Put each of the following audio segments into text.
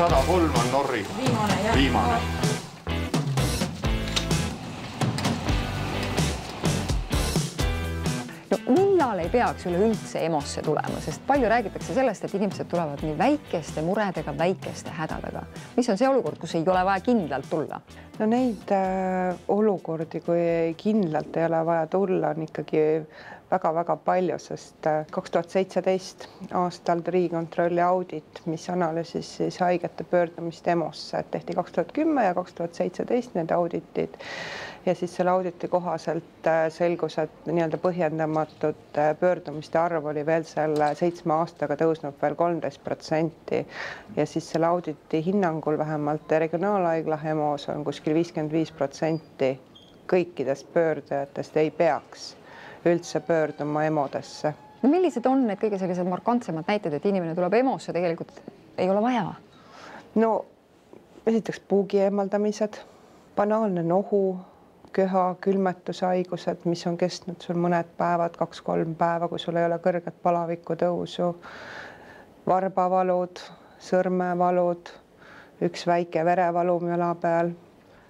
103 on Norri. Viimane. No millal ei peaks üleüldse EMO-sse tulema, sest palju räägitakse sellest, et inimesed tulevad nii väikeste muredega, väikeste hädadega. Mis on see olukord, kus ei ole vaja kindlalt tulla? No neid olukordi, kui kindlalt ei ole vaja tulla, on ikkagi väga-väga palju, sest 2017 aastal Riigikontrolli audit, mis analüüsis siis haigete pöördumist EMO-sse, tehti 2010 ja 2017 need auditid. Ja siis selle auditi kohaselt selgus, et nii-öelda põhjendamatut pöördumiste arv oli veel selle 7 aastaga tõusnud veel 13%. Ja siis selle auditi hinnangul vähemalt regionaalhaigla EMO-s on kuskil 55% kõikidest pöördujatest ei peaks üldse pöörduma EMO-desse. No millised on need kõige sellised markantsemad näited, et inimene tuleb EMO-sse, tegelikult ei ole vaja? No esiteks puugi eemaldamised, banaalne nohu, köha, külmetushaigused, mis on kestnud sul mõned päevad, 2-3 päeva, kui sul ei ole kõrget palaviku tõusu, varbavalud, sõrmevalud, üks väike verevalum jala peal.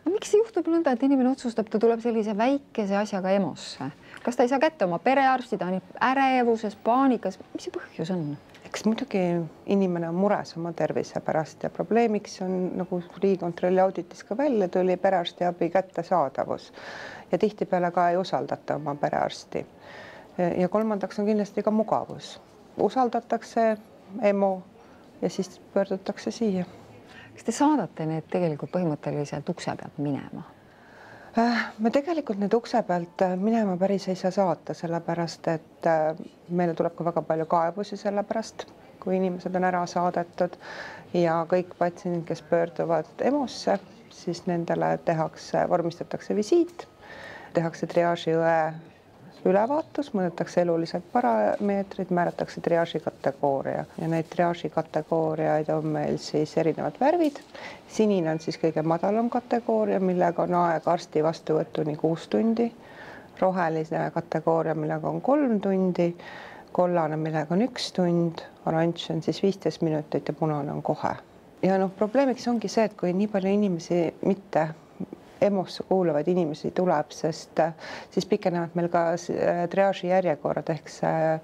No, miks juhtub nõnda, et inimene otsustab, ta tuleb sellise väikese asjaga EMO-sse? Kas ta ei saa kätte oma perearsti, ta on ärevuses, paanikas? Mis see põhjus on? Eks muidugi inimene on mures oma tervise pärast ja probleemiks on, nagu Riigikontrolli auditis ka välja tuli, perearstiabi kättesaadavus. Ja tihtipeale ka ei usaldata oma perearsti. Ja kolmandaks on kindlasti ka mugavus. Usaldatakse EMO ja siis pöördutakse siia. Kas te saadate need tegelikult põhimõtteliselt ukse pealt minema? Me tegelikult need ukse pealt minema päris ei saa saata, sellepärast, et meile tuleb ka väga palju kaebusi sellepärast, kui inimesed on ära saadetud ja kõik patsiendid, kes pöörduvad EMO-sse, siis nendele vormistatakse visiit, tehakse triaažiõe ülevaatus, mõõdetakse elulised parameetrid, määratakse triaaži kategooria ja neid triaaži kategooriaid on meil siis erinevad värvid. Sinine on siis kõige madalam kategooria, millega on aeg arsti vastuvõtuni 6 tundi, roheline kategooria, millega on 3 tundi, kollane, millega on 1 tund, oranž on siis 15 minutit ja punane on kohe. Ja probleemiks ongi see, et kui nii palju inimesi mitte EMO-sse kuuluvaid inimesi tuleb, sest siis pikenevad meil ka triaaži järjekorrad ehk see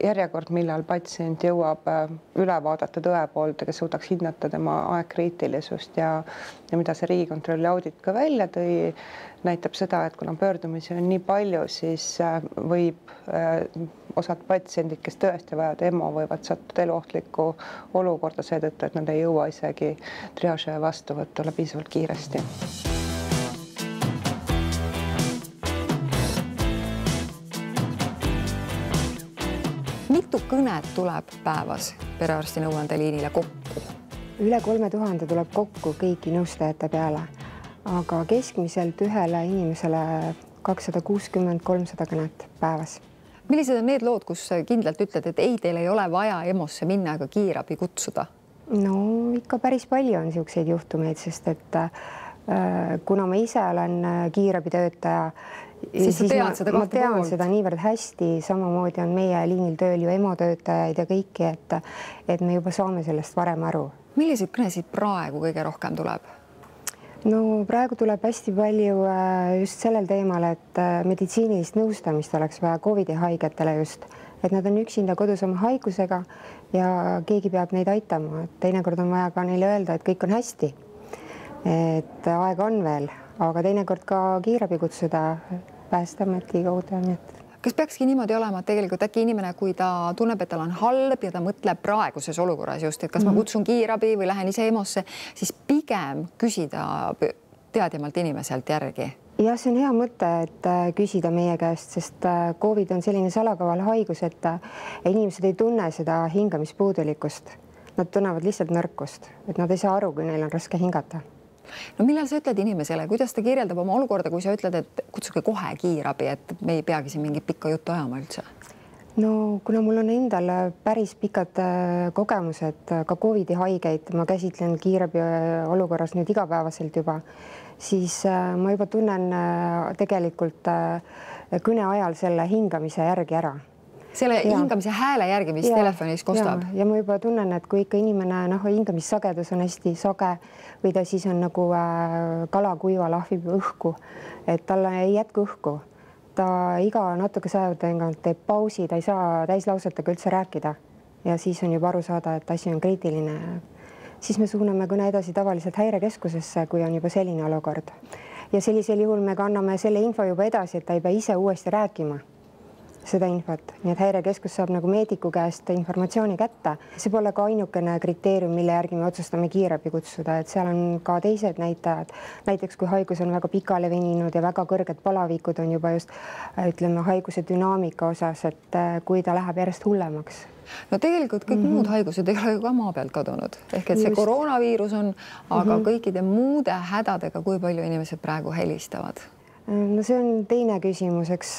järjekord, millal patsient jõuab üle vaadatud õe poolt, kes suudaks hinnata tema aegkriitilisust ja mida see Riigikontrolli audit ka välja tõi, näitab seda, et kuna pöördumisi on nii palju, siis võib osad patsiendid, kes tõesti vajavad EMO, võivad sattuda eluohtlikku olukorda seetõttu, et nad ei jõua isegi triaaži vastuvõtule piisavalt kiiresti. Mitu kõnet tuleb päevas perearsti nõuandeliinile kokku? Üle 3000 tuleb kokku kõigi nõustajate peale, aga keskmiselt ühele inimesele 260-300 kõnet päevas. Millised on need lood, kus kindlalt ütled, et ei, teil ei ole vaja EMO-sse minna ega kiirabi kutsuda? No ikka päris palju on niisuguseid juhtumeid, sest et kuna ma ise olen kiirabitöötaja, siis ma tean seda niivõrd hästi, samamoodi on meie liinil tööl ju EMO töötajaid ja kõiki, et me juba saame sellest varem aru. Milliseid kõnesid praegu kõige rohkem tuleb? No praegu tuleb hästi palju just sellel teemal, et meditsiinilist nõustamist oleks vaja COVID-i haigetele just, et nad on üksinda kodus oma haigusega ja keegi peab neid aitama. Teinekord on vaja ka neile öelda, et kõik on hästi, et aega on veel, aga teinekord ka kiirabi kutsuda Päästeameti kaudu. Kas peakski niimoodi olema, et tegelikult äkki inimene, kui ta tunneb, et tal on halb ja ta mõtleb praeguses olukorras just, et kas ma kutsun kiirabi või lähen ise EMO-sse, siis pigem küsida teadjamalt inimeselt järgi? Ja see on hea mõte, et küsida meie käest, sest COVID on selline salakaval haigus, et inimesed ei tunne seda hingamispuudulikkust. Nad tunnevad lihtsalt nõrkust, et nad ei saa aru, kui neil on raske hingata. No millal sa ütled inimesele, kuidas ta kirjeldab oma olukorda, kui sa ütled, et kutsuge kohe kiirabi, et me ei peagi siin mingit pikka juttu ajama üldse? No kuna mul on endal päris pikad kogemused, ka COVID-i haigeid, ma käsitlen kiirabi olukorras nüüd igapäevaselt juba, siis ma juba tunnen tegelikult kõne ajal selle hingamise järgi ära. selle hingamise hääle järgi, mis telefonis kostab. Ja ma juba tunnen, et kui ikka inimene hingamissagedus on hästi sage või ta siis on nagu kala kuiva lahvib õhku, et talle ei jätku õhku. Ta iga natukese aja tagant teeb pausi, ta ei saa täislausetega üldse rääkida ja siis on juba aru saada, et asi on kriitiline. Siis me suuname kõne edasi tavaliselt häirekeskusesse, kui on juba selline olukord. Ja sellisel juhul me kanname selle info juba edasi, et ta ei pea ise uuesti rääkima seda infot. Nii et häirekeskus saab nagu meediku käest informatsiooni kätte. See pole ka ainukene kriteerium, mille järgi me otsustame kiirabi kutsuda, et seal on ka teised näitajad. Näiteks kui haigus on väga pikale veninud ja väga kõrged palavikud on juba just haiguse dünaamika osas, et kui ta läheb järjest hullemaks. No tegelikult kõik muud haigused ei ole ju ka maa pealt kadunud. Ehk et see koroonaviirus on, aga kõikide muude hädadega, kui palju inimesed praegu helistavad? No see on teine küsimus, eks,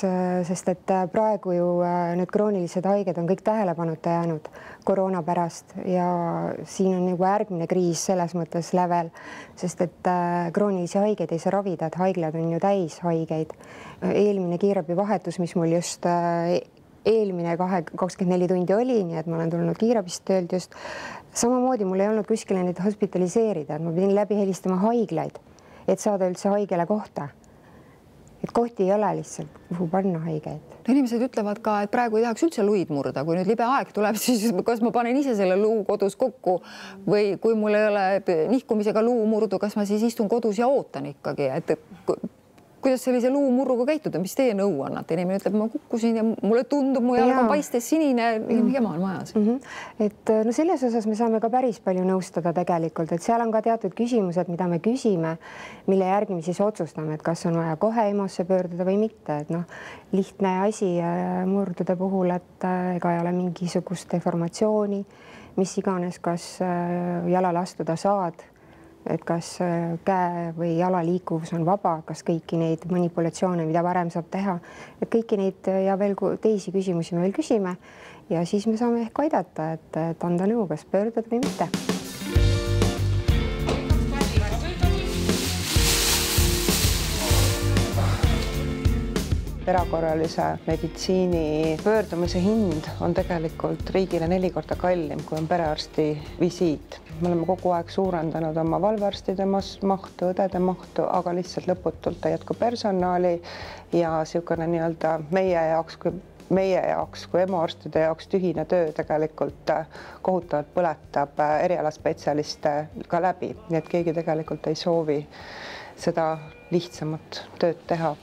sest et praegu ju need kroonilised haiged on kõik tähelepanuta jäänud koroona pärast ja siin on juba järgmine kriis selles mõttes lävel, sest et kroonilisi haigeid ei saa ravida, et haiglad on ju täis haigeid. Eelmine kiirabivahetus, mis mul just eelmine 24 tundi oli, nii et ma olen tulnud kiirabist töölt just. Samamoodi mul ei olnud kuskile neid hospitaliseerida, et ma pidin läbi helistama haiglaid, et saada üldse haigele kohta. Et kohti ei ole lihtsalt, kuhu panna haigeid. No inimesed ütlevad ka, et praegu ei tahaks üldse luid murda. Kui nüüd libe aeg tuleb, siis kas ma panen ise selle luu kodus kokku või kui mul ei ole nihkumisega luu murdu, kas ma siis istun kodus ja ootan ikkagi, et kuidas sellise luumurruga käituda, mis teie nõu annate? Inimene ütleb, ma kukkusin ja mulle tundub, mu jalg on paistes sinine, jama on majas. Et no selles osas me saame ka päris palju nõustada tegelikult, et seal on ka teatud küsimused, mida me küsime, mille järgi me siis otsustame, et kas on vaja kohe EMO-sse pöörduda või mitte. Et lihtne asi murdude puhul, et ega ei ole mingisugust deformatsiooni, mis iganes, kas jalale astuda saad, et kas käe või jala liikuvus on vaba, kas kõiki neid manipulatsioone, mida varem saab teha, et kõiki neid ja veel teisi küsimusi me veel küsime ja siis me saame ehk aidata, et anda nõu, kas pöörduda või mitte. Erakorralise meditsiini pöördumise hind on tegelikult riigile 4 korda kallim, kui on perearsti visiit. Me oleme kogu aeg suurendanud oma valvearstide mahtu, õdede mahtu, aga lihtsalt lõputult ei jätku personali ja niisugune nii-öelda meie jaoks kui EMO-arstide jaoks tühine töö tegelikult kohutavalt põletab erialaspetsialiste ka läbi, nii et keegi tegelikult ei soovi seda lihtsamat tööd teha.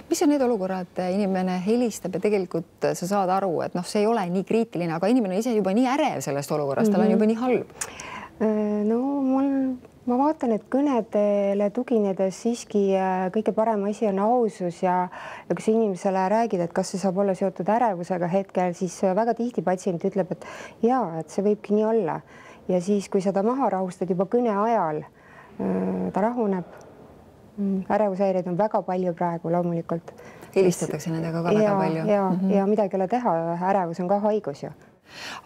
Mis on need olukorrad, inimene helistab ja tegelikult sa saad aru, et see ei ole nii kriitiline, aga inimene ise juba nii ärev sellest olukorrast, tal on juba nii halb? No ma vaatan, et kõnedele tuginedes siiski kõige parem asi on ausus ja kui sa inimesele räägid, et kas see saab olla seotud ärevusega hetkel, siis väga tihti patsient ütleb, et jaa, et see võibki nii olla. Ja siis, kui sa ta maha rahustad juba kõne ajal, ta rahuneb. Ärevushäireid on väga palju praegu loomulikult. Helistatakse nendega ka väga palju. Ja midagi ei ole teha, ärevus on ka haigus ju.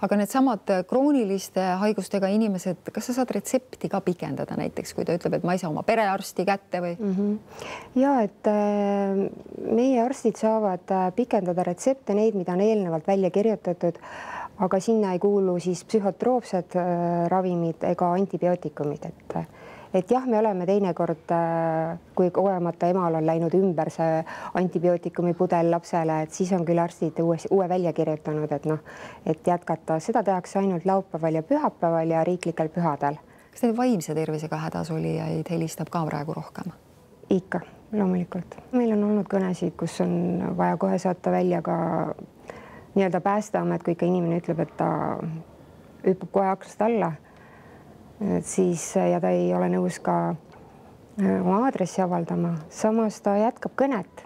Aga need samad krooniliste haigustega inimesed, kas sa saad retsepti ka pikendada näiteks, kui ta ütleb, et ma ei saa oma perearsti kätte või? Ja, et meie arstid saavad pikendada retsepte, neid, mida on eelnevalt välja kirjutatud, aga sinna ei kuulu siis psühhotroopsed ravimid ega antibiootikumid, et jah, me oleme teinekord, kui kogemata emal on läinud ümber see antibiootikumi pudel lapsele, et siis on küll arstid uue välja kirjutanud, et jätkata. Seda tehakse ainult laupäeval ja pühapäeval ja riiklikel pühadel. Kas neid vaimse tervisega hädas olijaid helistab ka praegu rohkem? Ikka, loomulikult. Meil on olnud kõnesid, kus on vaja kohe saata välja ka nii-öelda päästeamet, kui ikka inimene ütleb, et ta hüppab kohe aknast alla. Siis ja ta ei ole nõus ka oma aadressi avaldama. Samas ta jätkab kõnet.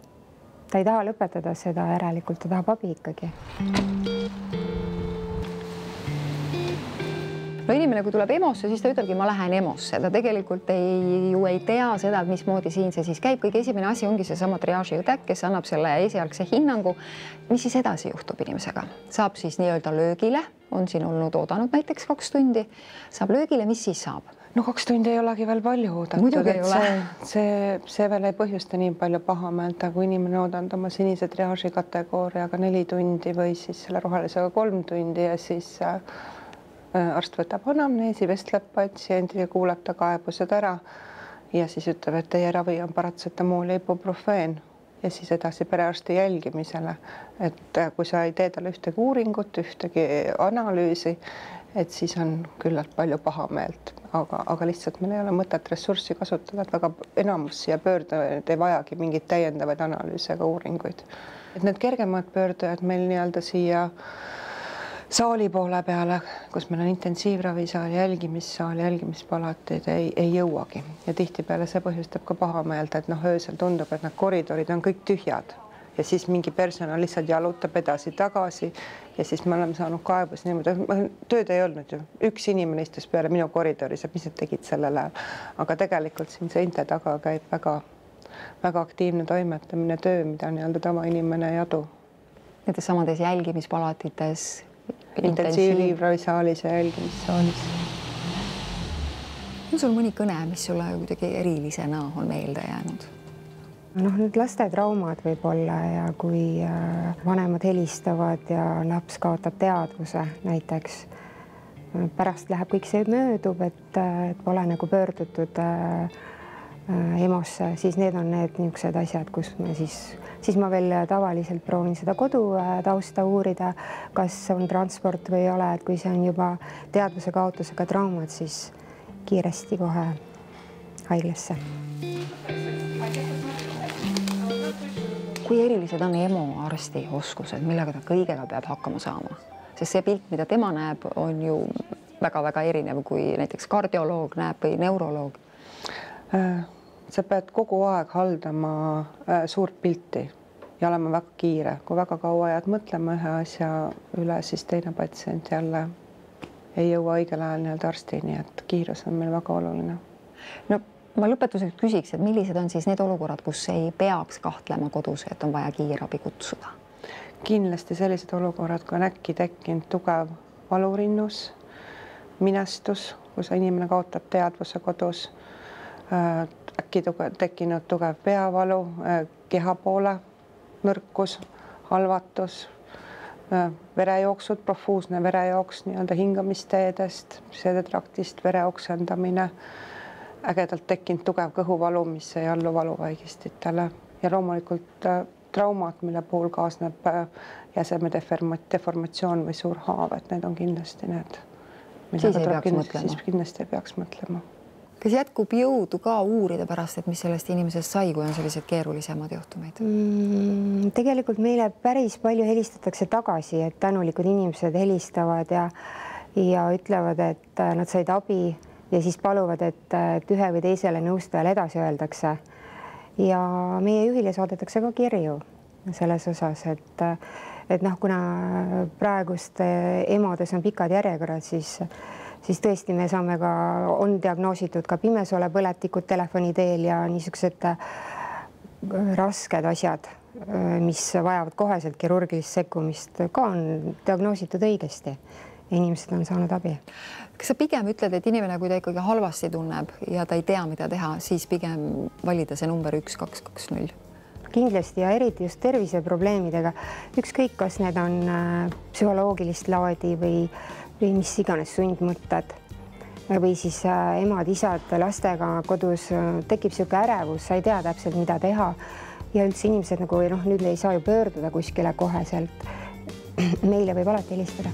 Ta ei taha lõpetada seda, järelikult ta tahab abi ikkagi. no inimene, kui tuleb EMO-sse, siis ta ütlebki, ma lähen EMO-sse, ta tegelikult ei tea seda, et mismoodi siin see siis käib. Kõige esimene asi ongi seesama triaažiõde, kes annab selle esialgse hinnangu. Mis siis edasi juhtub inimesega? Saab siis nii-öelda löögile, on siin olnud oodanud näiteks 2 tundi, saab löögile, mis siis saab? No 2 tundi ei olegi veel palju oodatud, et see veel ei põhjusta nii palju pahameelt, kui inimene oodanud oma sinise triaaži kategooriaga 4 tundi või siis selle rohelisega 3 tundi ja siis arst võtab anamneesi, vestleb patsiendiga, kuulab ta kaebused ära ja siis ütleb, et teie ravi on paratsetamool ja ibuprofeen ja siis edasi perearsti jälgimisele. Et kui sa ei tee talle ühtegi uuringut, ühtegi analüüsi, et siis on küllalt palju pahameelt, aga lihtsalt meil ei ole mõtet ressurssi kasutada, et väga enamus siia pöördujad ei vajagi mingeid täiendavaid analüüse ega uuringuid. Et need kergemad pöördujad meil nii-öelda siia saali poole peale, kus meil on intensiivravisaal, jälgimissaal, jälgimispalatid ei jõuagi ja tihtipeale see põhjustab ka pahameelt, et öösel tundub, et need koridorid on kõik tühjad ja siis mingi personal lihtsalt jalutab edasi-tagasi ja siis me oleme saanud kaebus niimoodi, tööd ei olnud ju, üks inimene istus peale minu koridoris, et mis nad tegid sellel ajal, aga tegelikult siin seinte taga käib väga aktiivne toimetamine, töö, mida nii-öelda tavainimene ei adu. Nendes samades jälgimispalatites, intensiivravisaalis ja jälgimissaalis. On sul mõni kõne, mis sulle kuidagi erilisena on meelde jäänud? Need lastetraumad võib olla ja kui vanemad helistavad ja laps kaotab teadvuse näiteks, pärast läheb kõik see möödub, et pole nagu pöördutud EMO-sse, siis need on need niisugused asjad, kus me siis ma veel tavaliselt proovin seda kodutausta uurida, kas on transport või ei ole, et kui see on juba teadvuse kaotusega traumad, siis kiiresti kohe haiglasse. Kui erilised on EMO arsti oskused, millega ta kõigega peab hakkama saama? Sest see pilt, mida tema näeb, on ju väga-väga erinev, kui näiteks kardioloog näeb või neuroloog. Sa pead kogu aeg haldama suurt pilti ja olema väga kiire. Kui väga kaua jääd mõtlema ühe asja üle, siis teine patsient jälle ei jõua õigel ajal nii-öelda arstini, et kiirus on meil väga oluline. No ma lõpetuseks küsiks, et millised on siis need olukorrad, kus ei peaks kahtlema kodus, et on vaja kiirabi kutsuda? Kindlasti sellised olukorrad, kui on äkki tekkinud tugev valurinnus, minestus, kus inimene kaotab teadvuse kodus, äkki tekkinud tugev peavalu, kehapoole nõrkus, halvatus, verejooksud, profuusne verejooks nii-öelda hingamisteedest, seedetraktist vere oksendamine, ägedalt tekkinud tugev kõhuvalu, mis ei allu valuvaigistitele ja loomulikult traumad, mille puhul kaasneb jäseme deformatsioon või suur haav, et need on kindlasti need. Siis kindlasti ei peaks mõtlema. Kas jätkub jõudu ka uurida pärast, et mis sellest inimesest sai, kui on sellised keerulisemad juhtumid? Tegelikult meile päris palju helistatakse tagasi, et tänulikud inimesed helistavad ja ütlevad, et nad said abi ja siis paluvad, et ühe või teisele nõustajale edasi öeldakse. Ja meie juhile saadetakse ka kirju selles osas, et kuna praegust EMO-des on pikad järjekorrad, siis tõesti me saame on diagnoositud ka pimesolepõletikud telefoni teel ja niisugused rasked asjad, mis vajavad koheselt kirurgilist sekkumist, ka on diagnoositud õigesti. Inimesed on saanud abi. Kas sa pigem ütled, et inimene, kui ta ikkagi halvasti tunneb ja ta ei tea, mida teha, siis pigem valida see number 1220? Kindlasti ja eriti just terviseprobleemidega. Ükskõik, kas need on psühholoogilist laadi või mis iganes sundmõtted või siis emad, isad lastega kodus tekib niisugune ärevus, sa ei tea täpselt, mida teha ja üldse inimesed nüüd ei saa ju pöörduda kuskile koheselt. Meile võib alati helistada.